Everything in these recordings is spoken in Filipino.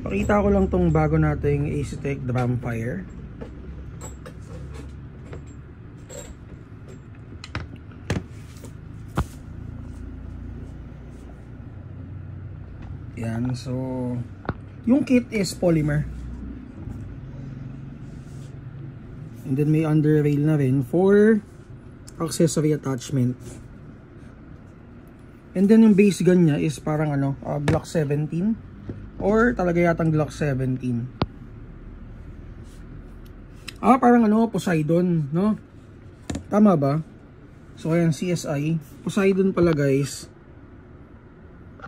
Pakita ko lang tong bago nating Asetek Drumfire. Yan, so yung kit is polymer. And then may under rail na rin for accessory attachment. And then yung base gun niya is parang Glock 17 or talaga yatang Glock 17. Parang Poseidon, no? Tama ba? So ayan, CSI Poseidon pala, guys.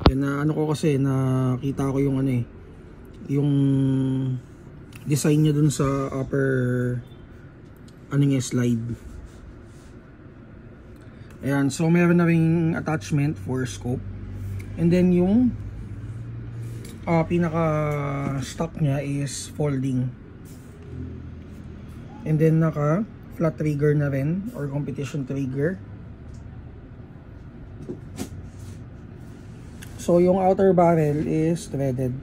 Yan na ko kasi nakita ko yung yung design niya dun sa upper slide. Ayan, so meron na ring attachment for scope. And then yung pinaka stock niya is folding. And then naka flat trigger na rin or competition trigger. So yung outer barrel is threaded.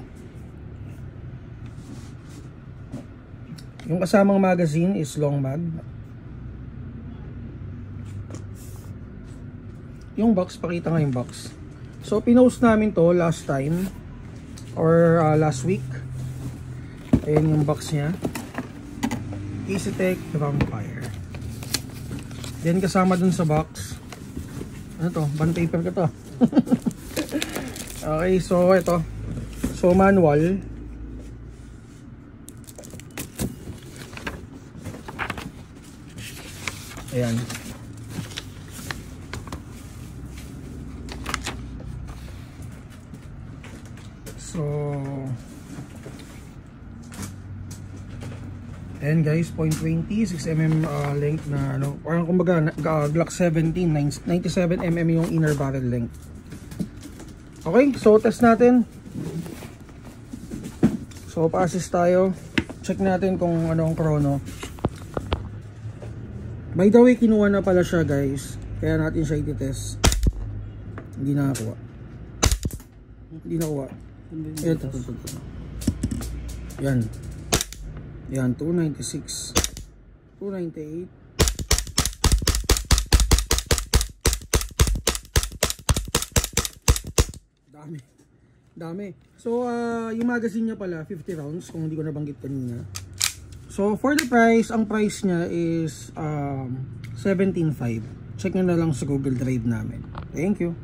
Yung kasamang magazine is long mag. Yung box, pakita nga yung box. So pinost namin to last time or last week. Ayan yung box niya. Asetek Drumfire. Then kasama dun sa box, ano to? Bond paper ka to. Okay, so ito. So manual. Ayan. So ayan guys, 0.20, 6mm length na parang kumbaga Glock 17, 97mm yung inner barrel length. Okay, so test natin. So pa-assist tayo. Check natin kung anong chrono. By the way, kinuha na pala siya, guys. Kaya natin siya i-test. Hindi nakakuha. Hindi nakuha. Ito. Yan. Yan, 296. 298. Dami. So, yung magazine niya pala, 50 rounds, kung hindi ko nabanggit kanina. So, for the price, ang price niya is 17.5. Check nyo na lang sa Google Drive namin. Thank you.